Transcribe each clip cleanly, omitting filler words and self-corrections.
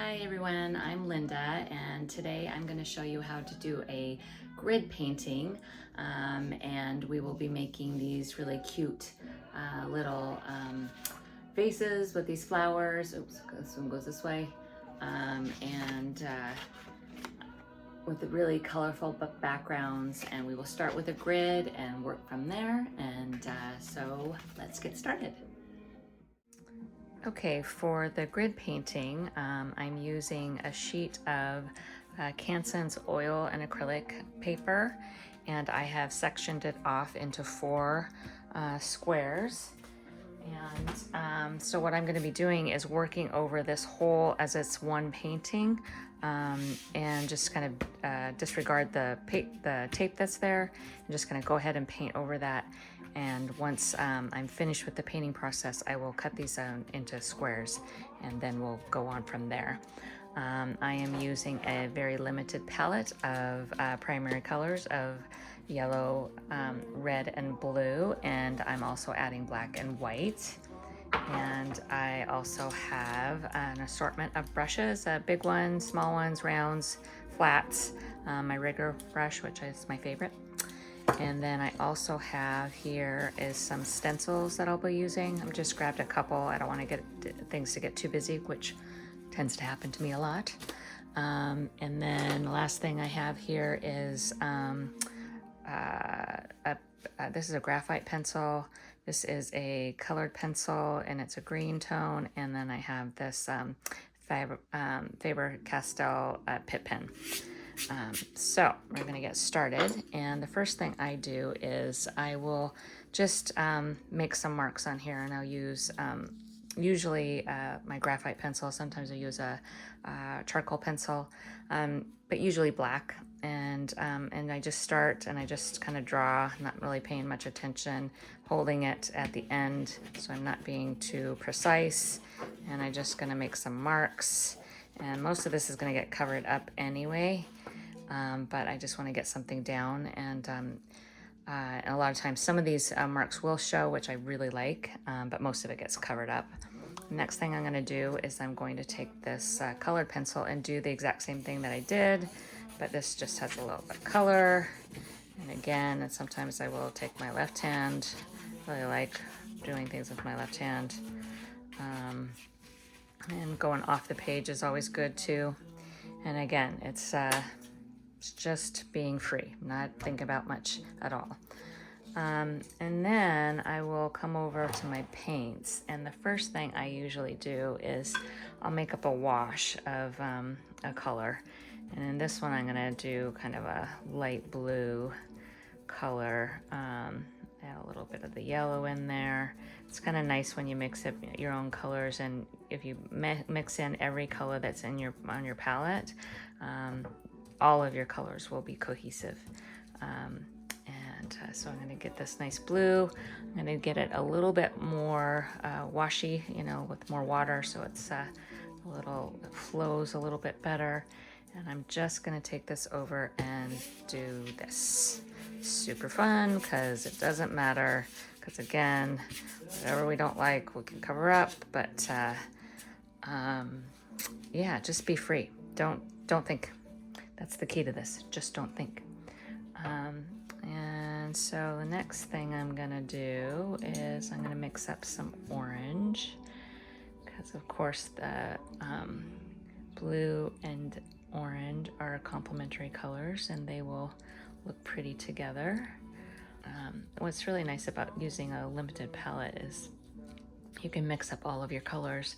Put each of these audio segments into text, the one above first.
Hi everyone, I'm Linda, and today I'm going to show you how to do a grid painting, and we will be making these really cute little vases with these flowers. Oops, this one goes this way, and with the really colorful backgrounds, and we will start with a grid and work from there, and so let's get started. Okay, for the grid painting, I'm using a sheet of Canson's oil and acrylic paper, and I have sectioned it off into 4 squares. And so what I'm going to be doing is working over this whole as it's one painting, and just kind of disregard the tape that's there, and just going to go ahead and paint over that. And once I'm finished with the painting process, I will cut these into squares, and then we'll go on from there. I am using a very limited palette of primary colors of yellow, red, and blue, and I'm also adding black and white. And I also have an assortment of brushes, big ones, small ones, rounds, flats, my rigger brush, which is my favorite. And then I also have here is some stencils that I'll be using. I've just grabbed a couple. I don't want to get things to get too busy, which tends to happen to me a lot. And then the last thing I have here is this is a graphite pencil. This is a colored pencil, and it's a green tone. And then I have this Faber-Castell Pitt pen. So we're going to get started, and the first thing I do is I will just make some marks on here, and I'll use usually my graphite pencil. Sometimes I use a charcoal pencil, but usually black, and I just start and I just kind of draw, not really paying much attention, holding it at the end so I'm not being too precise, and I'm just going to make some marks. And most of this is going to get covered up anyway, but I just want to get something down. And a lot of times some of these marks will show, which I really like, but most of it gets covered up. Next thing I'm going to do is I'm going to take this colored pencil and do the exact same thing that I did, but this just has a little bit of color. And again, and sometimes I will take my left hand. Really like doing things with my left hand. And going off the page is always good too. And again, it's just being free, not thinking about much at all. And then I will come over to my paints, and the first thing I usually do is I'll make up a wash of a color. And in this one I'm gonna do kind of a light blue color. Add a little bit of the yellow in there. It's kind of nice when you mix up your own colors, and if you mix in every color that's in on your palette, all of your colors will be cohesive. So I'm going to get this nice blue. I'm going to get it a little bit more washy, with more water, so it's it flows a little bit better. And I'm just going to take this over and do this. Super fun, because it doesn't matter, because again, whatever we don't like we can cover up, but yeah, just be free. Don't think. That's the key to this. Just don't think. And so the next thing I'm gonna do is I'm gonna mix up some orange, because of course the blue and orange are complementary colors, and they will look pretty together. What's really nice about using a limited palette is you can mix up all of your colors,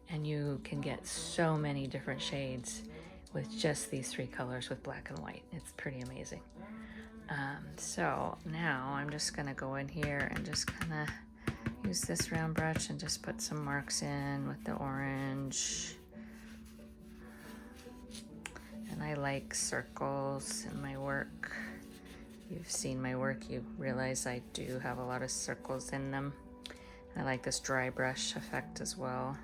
and you can get so many different shades with just these 3 colors with black and white. It's pretty amazing. So now I'm just gonna go in here and just kind of use this round brush and just put some marks in with the orange. And I like circles in my work. You've seen my work, you realize I do have a lot of circles in them. I like this dry brush effect as well.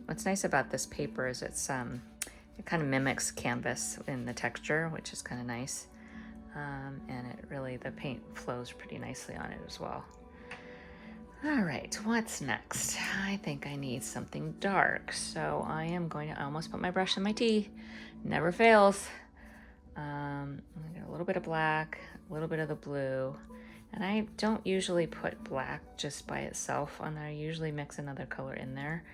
What's nice about this paper is it kind of mimics canvas in the texture, which is kind of nice. And the paint flows pretty nicely on it as well. All right, what's next? I think I need something dark, so I am going to almost put my brush in my tea. Never fails. I'm gonna get a little bit of black, a little bit of the blue, and I don't usually put black just by itself on there. I usually mix another color in there.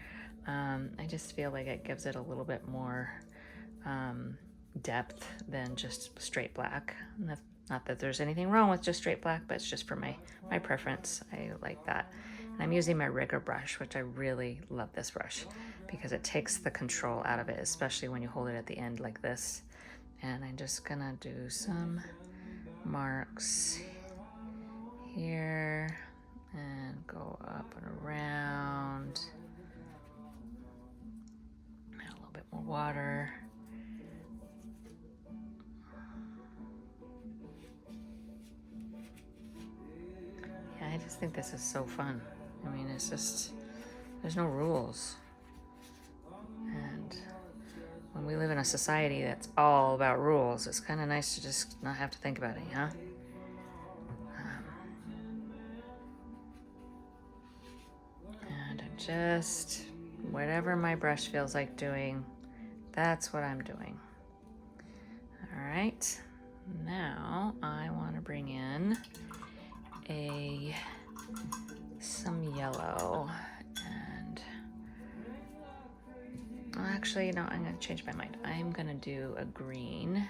I just feel like it gives it a little bit more depth than just straight black. Not that there's anything wrong with just straight black, but it's just for my preference. I like that. And I'm using my rigger brush, which I really love this brush because it takes the control out of it, especially when you hold it at the end like this. And I'm just gonna do some marks here and go up and around. Add a little bit more water. Yeah, I just think this is so fun. I mean, it's just, there's no rules. And when we live in a society that's all about rules, it's kind of nice to just not have to think about it, huh? And I'm just, whatever my brush feels like doing, that's what I'm doing. All right, now I want to bring in some yellow, and actually, no, I'm going to change my mind. I'm going to do a green.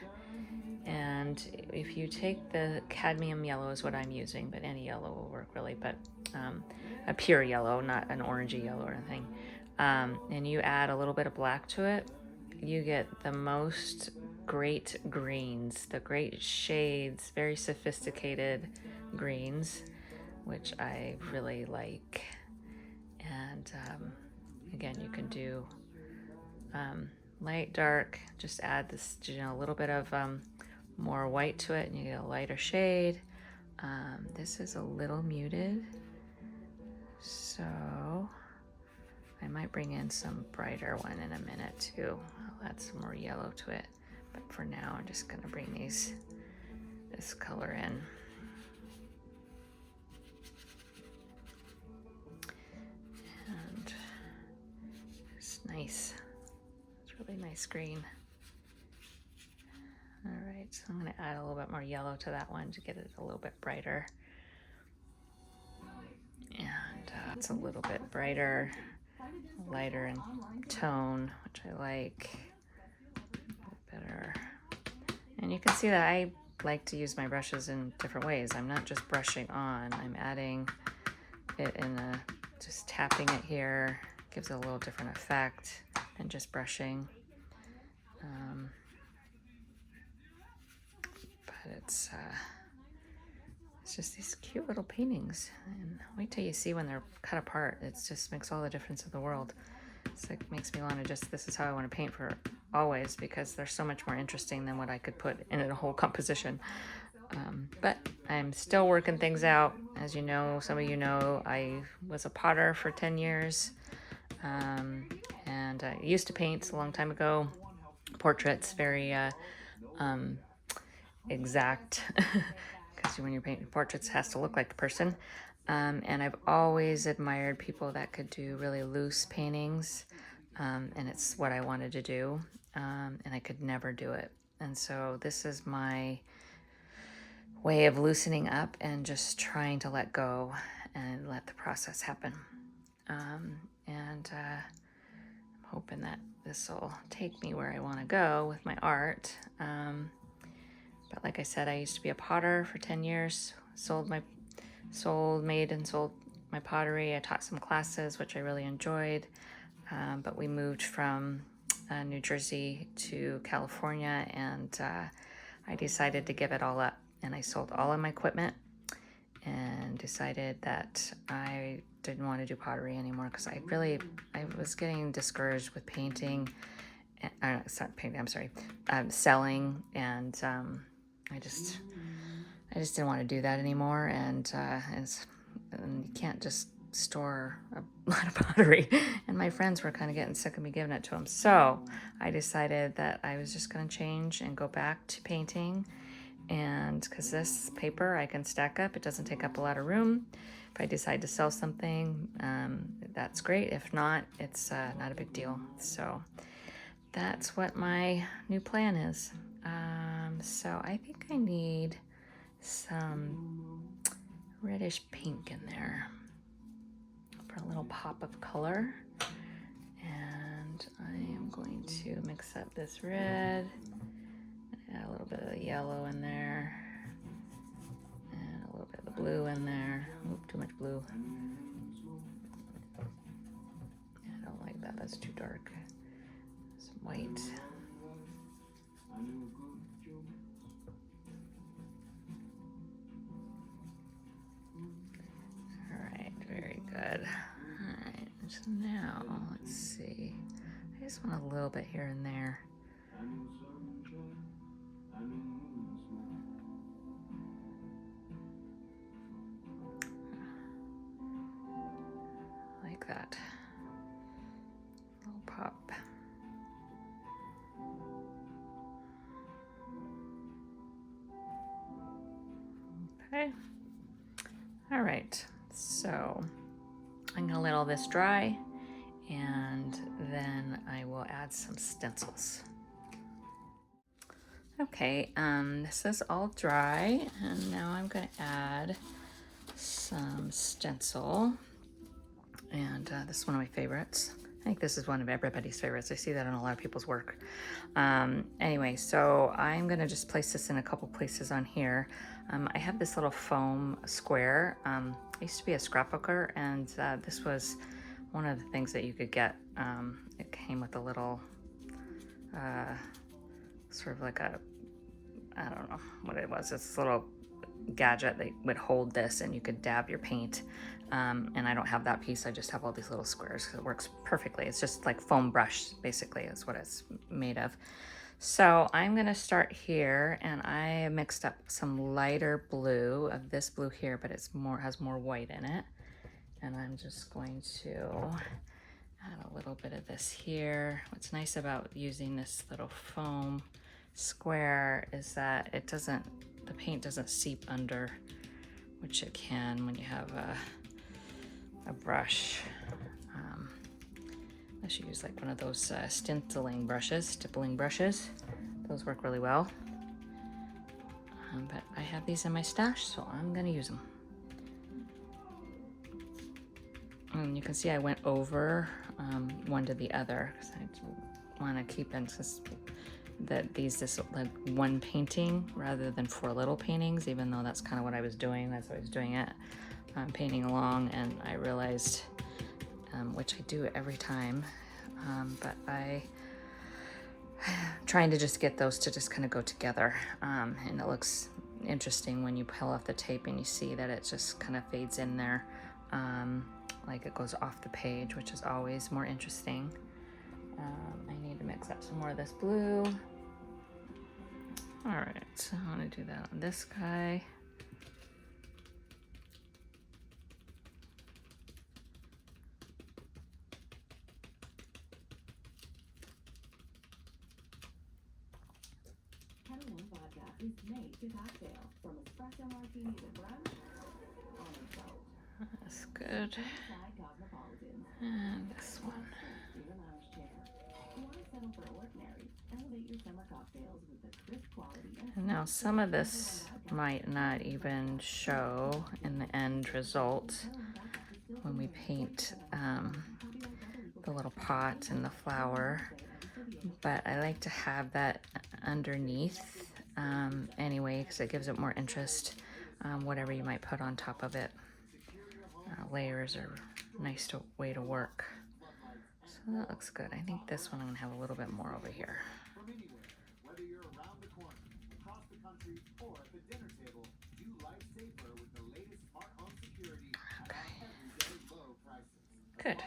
And if you take the cadmium yellow is what I'm using, but any yellow will work really, but a pure yellow, not an orangey yellow or anything. And you add a little bit of black to it, you get the most great greens, the great shades, very sophisticated greens, which I really like. And again, you can do light, dark, just add this, a little bit of more white to it and you get a lighter shade. This is a little muted, so I might bring in some brighter one in a minute too. I'll add some more yellow to it, but for now I'm just gonna bring this color in. And it's nice. It's really nice green. All right, so I'm going to add a little bit more yellow to that one to get it a little bit brighter. And it's a little bit brighter, lighter in tone, which I like better. And you can see that I like to use my brushes in different ways. I'm not just brushing on, I'm adding it in just tapping it here. Gives it a little different effect than just brushing. But it's just these cute little paintings, and wait till you see when they're cut apart. It just makes all the difference in the world. It's like, makes me want to just, this is how I want to paint for always, because they're so much more interesting than what I could put in a whole composition. But I'm still working things out. As you know, some of you know, I was a potter for 10 years. And I used to paint a long time ago, portraits, very exact, because when you're painting portraits, it has to look like the person. And I've always admired people that could do really loose paintings, and it's what I wanted to do, and I could never do it. And so this is my way of loosening up and just trying to let go and let the process happen. And I'm hoping that this will take me where I want to go with my art. But like I said, I used to be a potter for 10 years, made and sold my pottery. I taught some classes, which I really enjoyed. But we moved from New Jersey to California, and I decided to give it all up. And I sold all of my equipment and decided that I didn't want to do pottery anymore, because I was getting discouraged with painting. Selling, and I just didn't want to do that anymore. And you can't just store a lot of pottery, and my friends were kind of getting sick of me giving it to them. So I decided that I was just going to change and go back to painting. And because this paper I can stack up, it doesn't take up a lot of room. If I decide to sell something, that's great. If not, it's not a big deal. So that's what my new plan is. So I think I need some reddish pink in there for a little pop of color. And I am going to mix up this red, add a little bit of the yellow in there, and a little bit of the blue in there. Oop, too much blue. I don't like that, that's too dark. Some white. Alright, very good. Alright, so now, let's see. I just want a little bit here and there. Like that. Little pop. Okay. All right, so I'm gonna let all this dry and then I will add some stencils. Okay, this is all dry and now I'm gonna add some stencil, and this is one of my favorites. I think this is one of everybody's favorites. I see that in a lot of people's work. Anyway, so I'm gonna just place this in a couple places on here. I have this little foam square. I used to be a scrapbooker, and this was one of the things that you could get. It came with a little, sort of like a, I don't know what it was. It's a little gadget that would hold this and you could dab your paint. And I don't have that piece. I just have all these little squares because it works perfectly. It's just like foam brush, basically, is what it's made of. So I'm gonna start here, and I mixed up some lighter blue of this blue here, but it's has more white in it. And I'm just going to add a little bit of this here. What's nice about using this little foam square is that it doesn't, the paint doesn't seep under, which it can when you have a brush. Unless you use like one of those stippling brushes. Those work really well. But I have these in my stash, so I'm gonna use them. And you can see I went over one to the other because I want to keep in that these is like one painting rather than 4 little paintings, even though that's kind of what I was doing as I was doing it, painting along, and I realized, which I do every time, but I'm trying to just get those to just kind of go together, and it looks interesting when you peel off the tape and you see that it just kind of fades in there, like it goes off the page, which is always more interesting. I need to mix up some more of this blue. All right, so I want to do that on this guy. Cadmium vodka is made to cocktail from espresso martini to brunch on its own. That's good. And this one. And now some of this might not even show in the end result when we paint the little pot and the flower, but I like to have that underneath anyway, because it gives it more interest, whatever you might put on top of it. Layers are a nice way to work. So that looks good. I think this one I'm gonna have a little bit more over here. Good.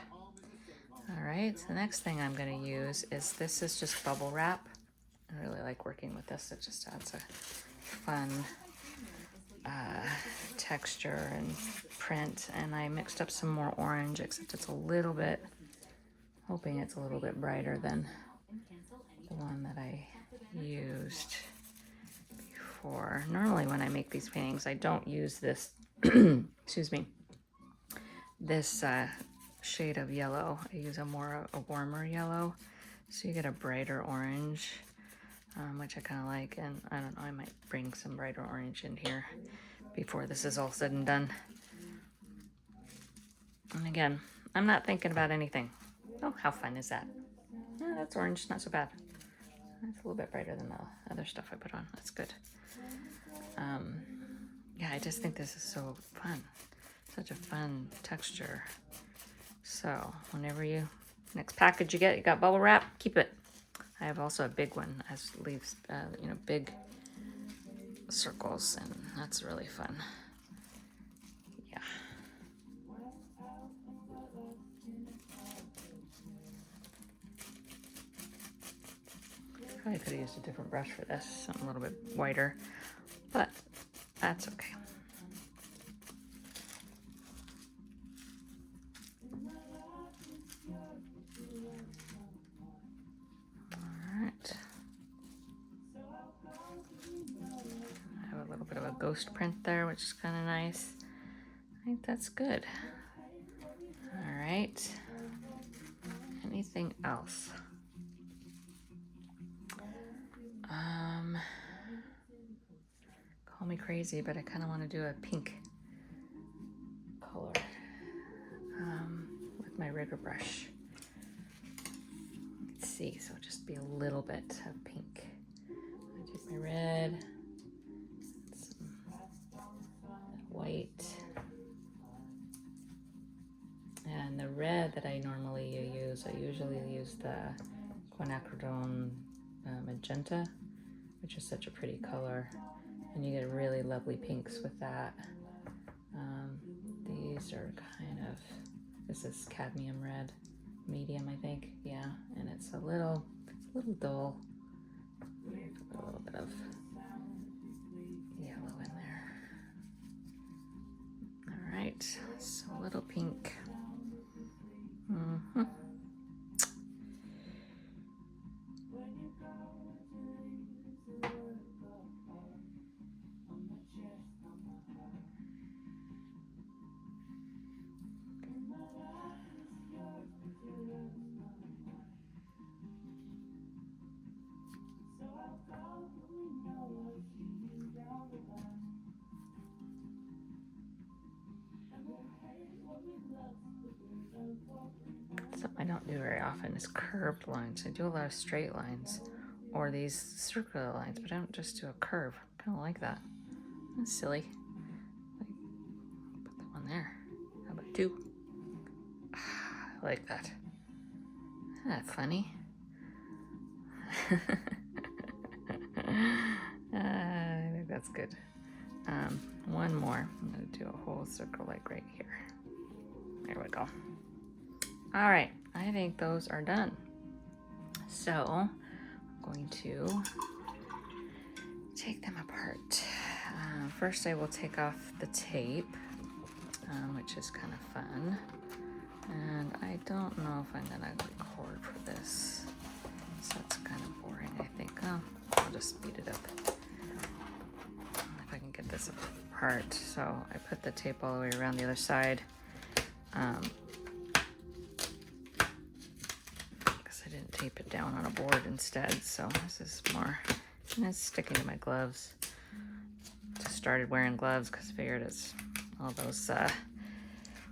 All right, so the next thing I'm going to use is, this is just bubble wrap. I really like working with this. It just adds a fun texture and print. And I mixed up some more orange, except it's a little bit, hoping it's a little bit brighter than the one that I used before. Normally when I make these paintings, I don't use this, excuse me, this shade of yellow. I use a warmer yellow, so you get a brighter orange, which I kind of like. And I don't know, I might bring some brighter orange in here before this is all said and done. And again, I'm not thinking about anything. Oh, how fun is that? Yeah, that's orange, not so bad. It's a little bit brighter than the other stuff I put on. That's good. Yeah, I just think this is so fun. Such a fun texture. So whenever next package you get, you got bubble wrap, keep it. I have also a big one as leaves, you know, big circles, and that's really fun. Yeah. Probably could have used a different brush for this, something a little bit whiter, but that's okay. All right. I have a little bit of a ghost print there, which is kind of nice. I think that's good. All right. Anything else? Call me crazy, but I kind of want to do a pink color with my rigger brush. Let's see, so just be a little bit of pink. I take my red, some white, and the red that I normally use, I usually use the quinacridone magenta, which is such a pretty color, and you get really lovely pinks with that. These are kind of, this is Cadmium Red Medium, I think, yeah, and it's a little dull. Put a little bit of yellow in there. All right, so a little pink. Something I don't do very often is curved lines. I do a lot of straight lines or these circular lines, but I don't just do a curve. I kind of like that. That's silly. Put that one there. How about two? I like that. Isn't that funny? I think that's good. One more. I'm going to do a whole circle like right here. There we go. All right, I think those are done. So I'm going to take them apart. First, I will take off the tape, which is kind of fun. And I don't know if I'm gonna record for this. So that's kind of boring, I think. Oh, I'll just speed it up. If I can get this apart. So I put the tape all the way around the other side. Because I didn't tape it down on a board instead. So this is more, and it's sticking to my gloves. Just started wearing gloves because I figured it's all those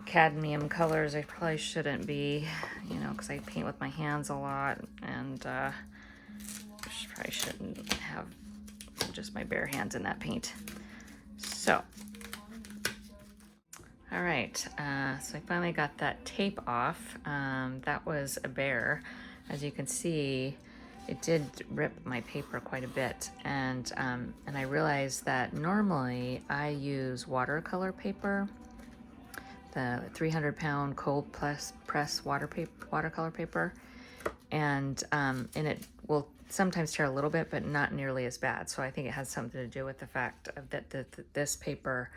cadmium colors I probably shouldn't be, you know, because I paint with my hands a lot, and probably shouldn't have just my bare hands in that paint. So, all right, so I finally got that tape off. That was a bear. As you can see, it did rip my paper quite a bit, and I realized that normally I use watercolor paper, the 300-pound cold press watercolor paper, and it will sometimes tear a little bit, but not nearly as bad. So I think it has something to do with the fact of that this paper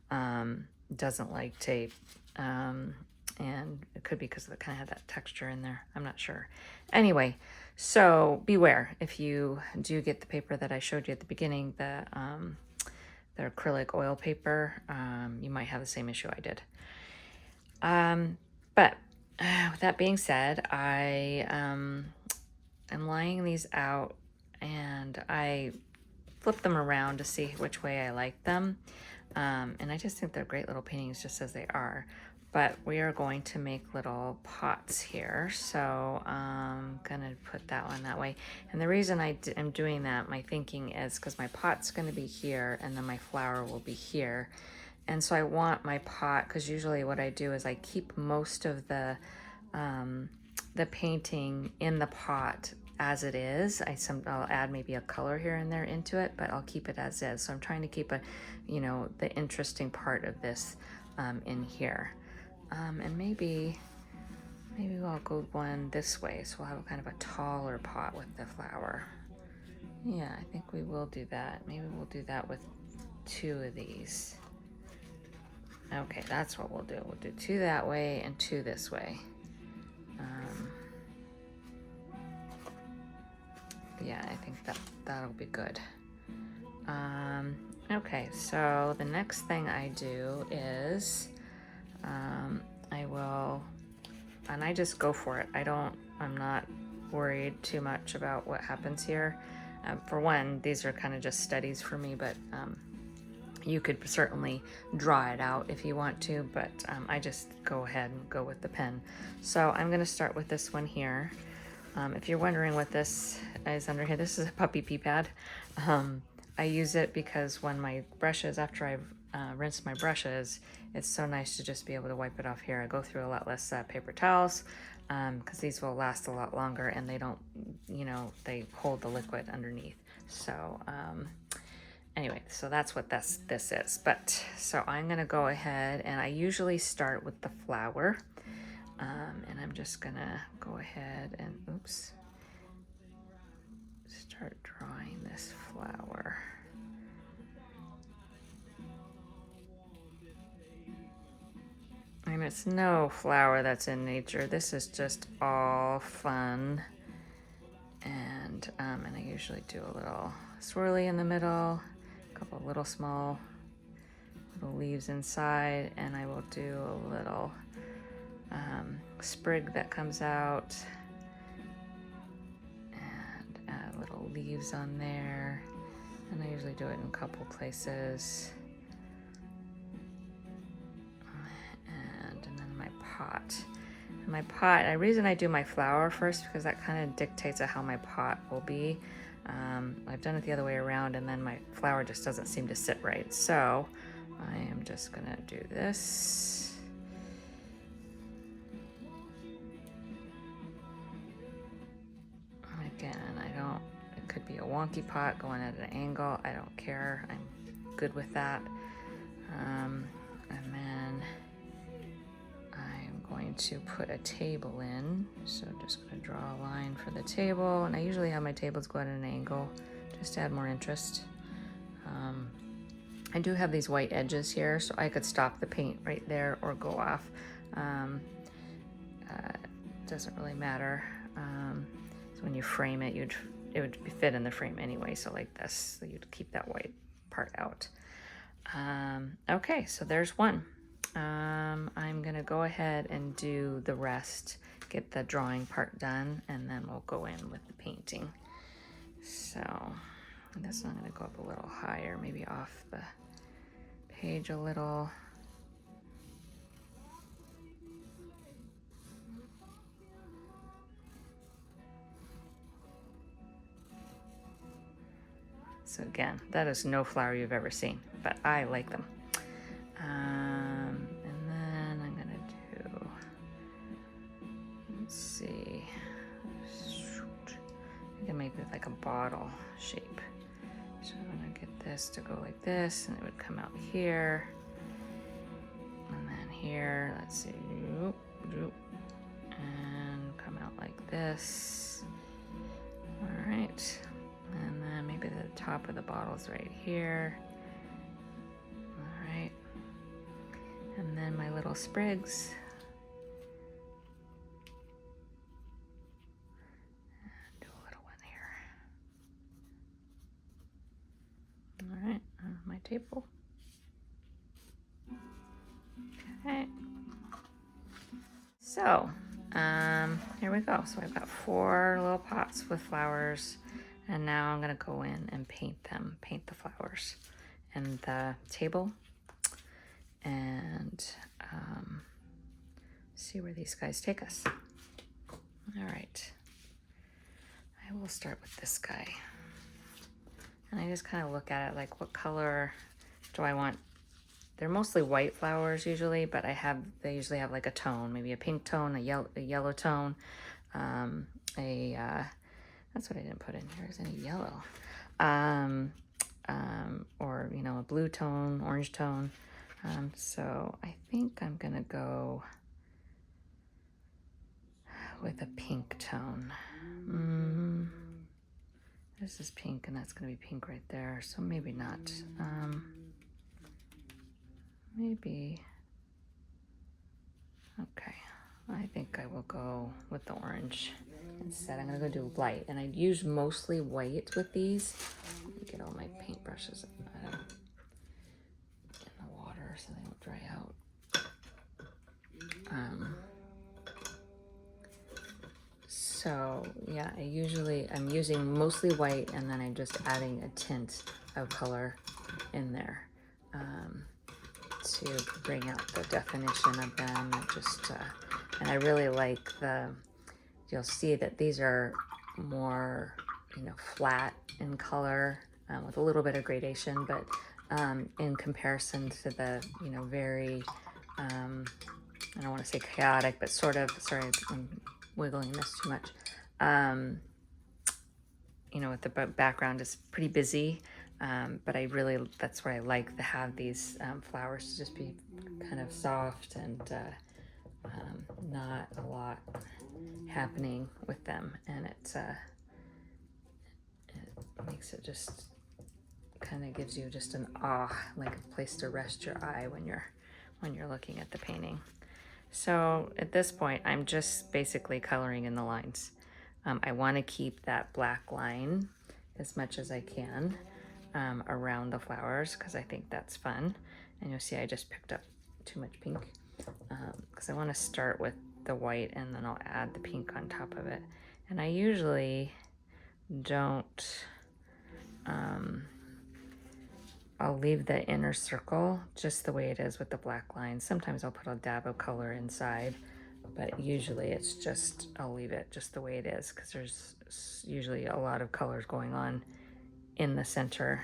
doesn't like tape, and it could be because it kind of had that texture in there. I'm not sure. Anyway, so beware if you do get the paper that I showed you at the beginning, the acrylic oil paper. You might have the same issue I did. But with that being said, I am laying these out, and I flip them around to see which way I like them. And I just think they're great little paintings just as they are. But we are going to make little pots here. So I'm gonna put that one that way. And the reason am doing that, my thinking is because my pot's gonna be here and then my flower will be here. And so I want my pot, because usually what I do is I keep most of the painting in the pot as it is. I'll add maybe a color here and there into it, but I'll keep it as is. So I'm trying to keep the interesting part of this in here. And maybe I'll go one this way, so we'll have a kind of a taller pot with the flower. Yeah, I think we will do that. Maybe we'll do that with 2 of these. Okay, that's what we'll do. We'll do 2 that way and 2 this way. Yeah, I think that'll be good. Okay, so the next thing I do is I just go for it. I'm not worried too much about what happens here. For one, these are kind of just studies for me, but you could certainly draw it out if you want to, but I just go ahead and go with the pen. So I'm going to start with this one here. If you're wondering what this is under here, this is a puppy pea pad. I use it because when my brushes, after I've rinsed my brushes, it's so nice to just be able to wipe it off here. I go through a lot less paper towels because these will last a lot longer, and they don't, they hold the liquid underneath. So anyway, so that's what this is. But so I'm gonna go ahead, and I usually start with the flower. And I'm just gonna go ahead and, start drawing this flower. And it's no flower that's in nature. This is just all fun. And I usually do a little swirly in the middle, a couple little small little leaves inside, and I will do a little sprig that comes out, and add little leaves on there. And I usually do it in a couple places. And then my pot. My pot, the reason I do my flower first, because that kind of dictates how my pot will be. I've done it the other way around, and then my flower just doesn't seem to sit right. So I am just gonna do this. Again, it could be a wonky pot going at an angle. I don't care. I'm good with that. And then I'm going to put a table in. So I'm just going to draw a line for the table. And I usually have my tables go at an angle just to add more interest. I do have these white edges here, so I could stop the paint right there or go off. Doesn't really matter. So when you frame it, it would fit in the frame anyway. So like this, so you'd keep that white part out. Okay, so there's one. I'm gonna go ahead and do the rest, get the drawing part done, and then we'll go in with the painting. So this one I'm gonna go up a little higher, maybe off the page a little. So again, that is no flower you've ever seen, but I like them. And then I'm gonna do, let's see, I can make it like a bottle shape. So I'm gonna get this to go like this, and it would come out here. And then here, let's see, and come out like this. All right. And then maybe the top of the bottle's right here. All right. And then my little sprigs. And do a little one here. All right, my table. Okay. So, here we go. So I've got 4 little pots with flowers, and now I'm gonna go in and paint them, paint the flowers and the table, and see where these guys take us. All right, I will start with this guy. And I just kind of look at it like, what color do I want? They're mostly white flowers usually, but they usually have like a tone, maybe a pink tone, a yellow tone, that's what I didn't put in here, is any yellow, or, you know, a blue tone, orange tone. So I think I'm gonna go with a pink tone. This is pink, and that's gonna be pink right there, so maybe not. Maybe, okay, I think I will go with the orange instead. I'm gonna go do light, and I use mostly white with these. Let me get all my paintbrushes in the water so they don't dry out. So yeah, I'm using mostly white, and then I'm just adding a tint of color in there to bring out the definition of them. And I really like you'll see that these are more, you know, flat in color with a little bit of gradation, but in comparison to the, you know, very, I don't want to say chaotic, but sort of, sorry, I'm wiggling this too much. You know, with the background is pretty busy, but that's where I like to have these flowers to just be kind of soft and not a lot happening with them, and it makes it just kind of gives you just an like a place to rest your eye when you're looking at the painting. So at this point, I'm just basically coloring in the lines. I want to keep that black line as much as I can around the flowers, because I think that's fun. And you'll see I just picked up too much pink, because I want to start with the white and then I'll add the pink on top of it. And I usually don't, I'll leave the inner circle just the way it is with the black line. Sometimes I'll put a dab of color inside, but usually it's just, I'll leave it just the way it is, because there's usually a lot of colors going on in the center,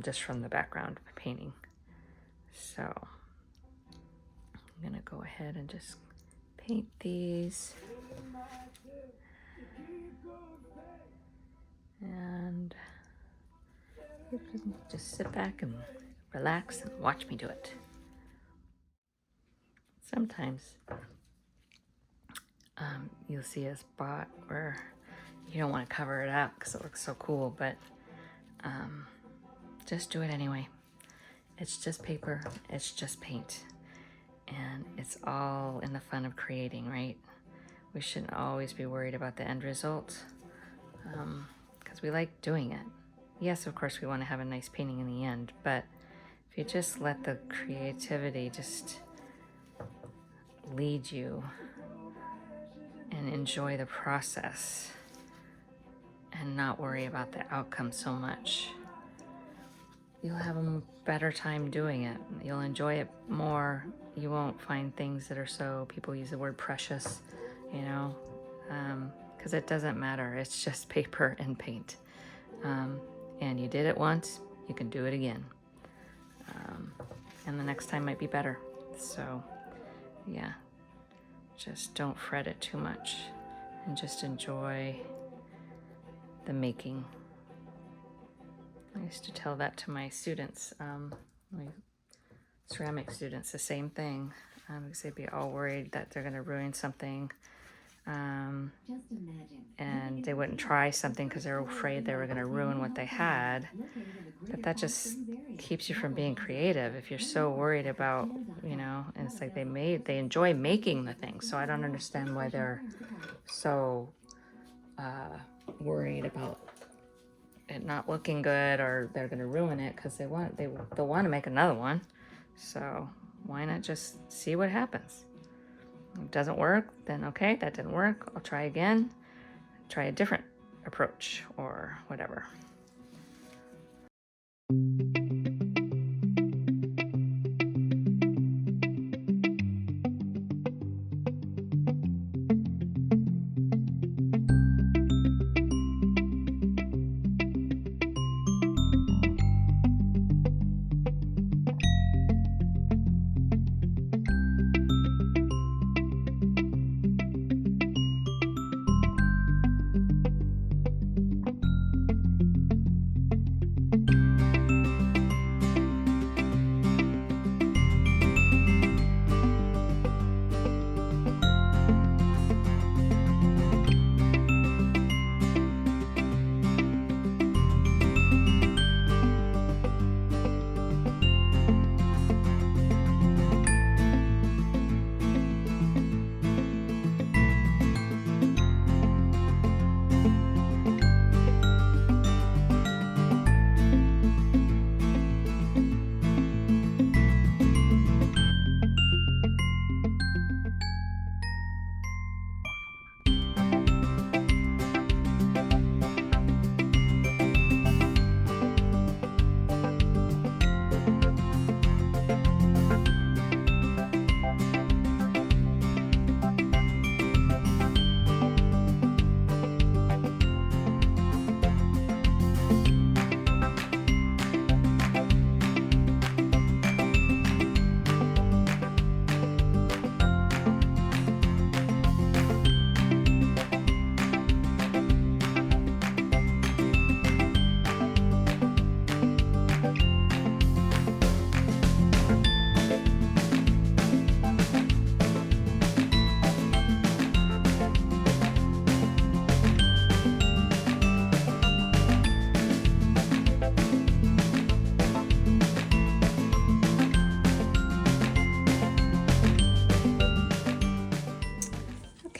just from the background painting. So I'm gonna go ahead and just paint these. And just sit back and relax and watch me do it. Sometimes you'll see a spot where you don't want to cover it up because it looks so cool, but just do it anyway. It's just paper, it's just paint, and it's all in the fun of creating, right? We shouldn't always be worried about the end result, because we like doing it. Yes, of course, we want to have a nice painting in the end, but if you just let the creativity just lead you and enjoy the process and not worry about the outcome so much, you'll have a better time doing it. You'll enjoy it more. You won't find things that are so, people use the word precious, you know, because it doesn't matter. It's just paper and paint. And you did it once, you can do it again. And the next time might be better. So yeah, just don't fret it too much and just enjoy the making. I used to tell that to my students, my ceramic students, the same thing, because they'd be all worried that they're going to ruin something, and they wouldn't try something because they're afraid they were going to ruin what they had. But that just keeps you from being creative if you're so worried about, you know, and it's like they enjoy making the thing, so I don't understand why they're so worried about it not looking good, or they're going to ruin it, because they'll want to make another one. So why not just see what happens? it doesn't work, then okay, that didn't work. I'll try again, try a different approach or whatever.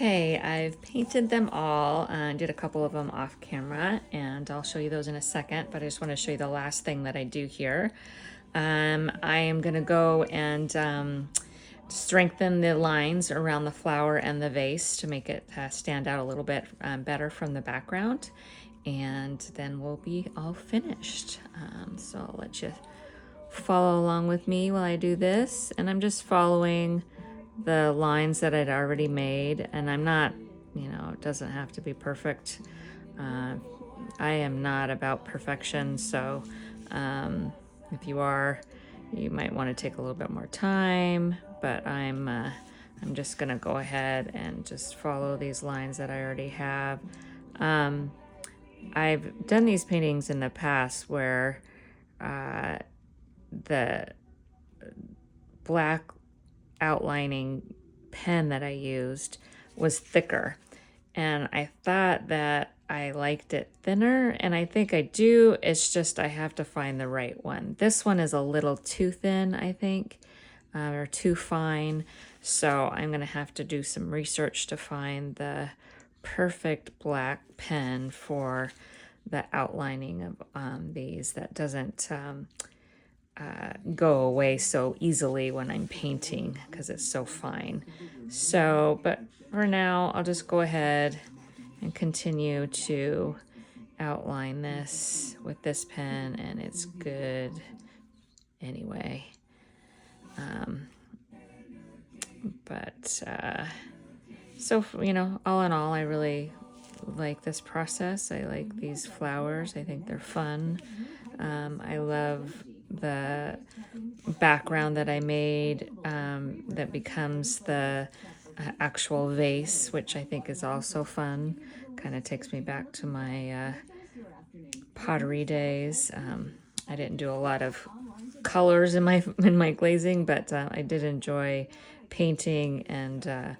Okay, I've painted them all and did a couple of them off camera, and I'll show you those in a second, but I just want to show you the last thing that I do here. I am going to go and strengthen the lines around the flower and the vase to make it stand out a little bit better from the background, and then we'll be all finished. So I'll let you follow along with me while I do this, and I'm just following the lines that I'd already made, and I'm not, it doesn't have to be perfect. I am not about perfection, so if you are, you might want to take a little bit more time, but I'm just gonna go ahead and just follow these lines that I already have. I've done these paintings in the past where the black outlining pen that I used was thicker, and I thought that I liked it thinner, and I think I do. It's just I have to find the right one. This one is a little too thin, I think, or too fine, so I'm gonna have to do some research to find the perfect black pen for the outlining of these that doesn't go away so easily when I'm painting because it's so fine. So, but for now, I'll just go ahead and continue to outline this with this pen, and it's good anyway. So, all in all, I really like this process. I like these flowers. I think they're fun. I love the background that I made that becomes the actual vase, which I think is also fun. Kind of takes me back to my pottery days. I didn't do a lot of colors in my glazing, but I did enjoy painting and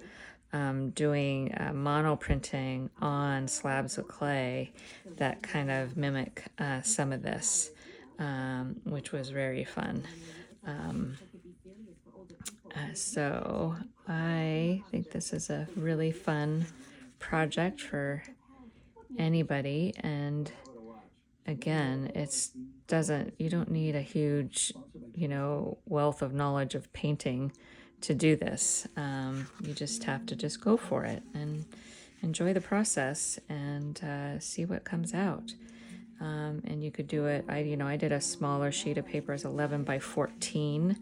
doing mono printing on slabs of clay that kind of mimic some of this, which was very fun. So I think this is a really fun project for anybody, and again, you don't need a huge, wealth of knowledge of painting to do this. You just have to just go for it and enjoy the process and see what comes out. And you could do it, I did a smaller sheet of paper, it's 11 by 14.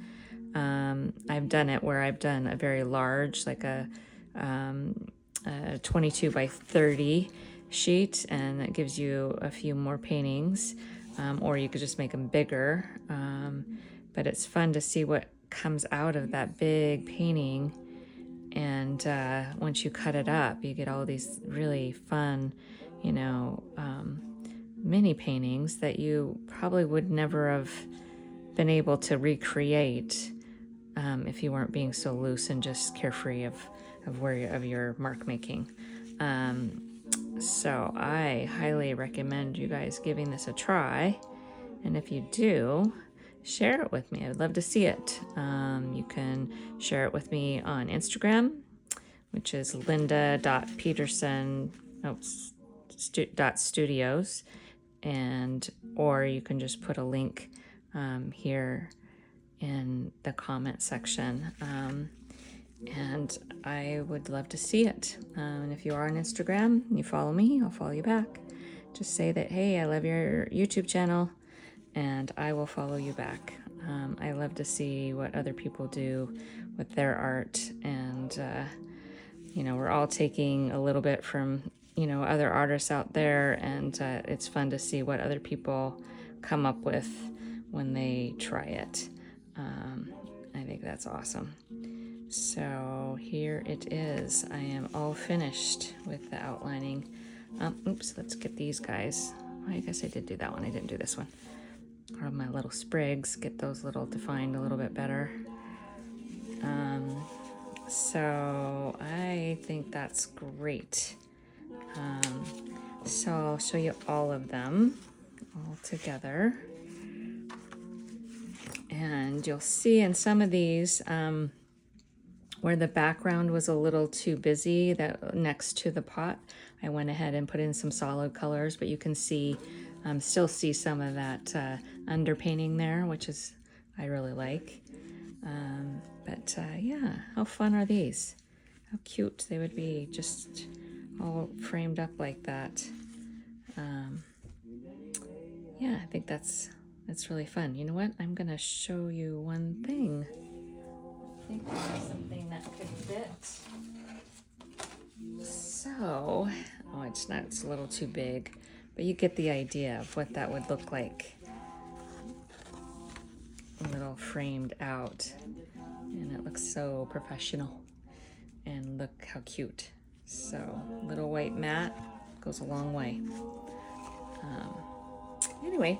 I've done it where I've done a very large, like a 22 by 30 sheet, and that gives you a few more paintings, or you could just make them bigger. But it's fun to see what comes out of that big painting. And once you cut it up, you get all these really fun, mini paintings that you probably would never have been able to recreate if you weren't being so loose and just carefree of your mark making. So I highly recommend you guys giving this a try, and if you do, share it with me. I would love to see it. You can share it with me on Instagram, which is linda.peterson.studios, or you can just put a link here in the comment section, and I would love to see it. And if you are on Instagram and you follow me, I'll follow you back. Just say that, hey, I love your YouTube channel, and I will follow you back. I love to see what other people do with their art, and we're all taking a little bit from other artists out there, and it's fun to see what other people come up with when they try it. I think that's awesome. So here it is. I am all finished with the outlining. Oops, let's get these guys. I guess I did do that one. I didn't do this one. Or my little sprigs, get those little defined a little bit better. So I think that's great. So I'll show you all of them all together. And you'll see in some of these where the background was a little too busy, that next to the pot, I went ahead and put in some solid colors, but you can see, still see some of that underpainting there, which is, I really like. Yeah, how fun are these? How cute they would be just all framed up like that. Yeah, I think that's really fun. You know what? I'm gonna show you one thing. I think there's something that could fit. So, it's not, it's a little too big, but you get the idea of what that would look like. A little framed out, and it looks so professional. And look how cute. So, little white mat goes a long way. Anyway,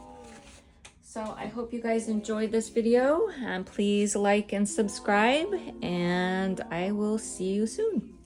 so I hope you guys enjoyed this video, and please like and subscribe, and I will see you soon.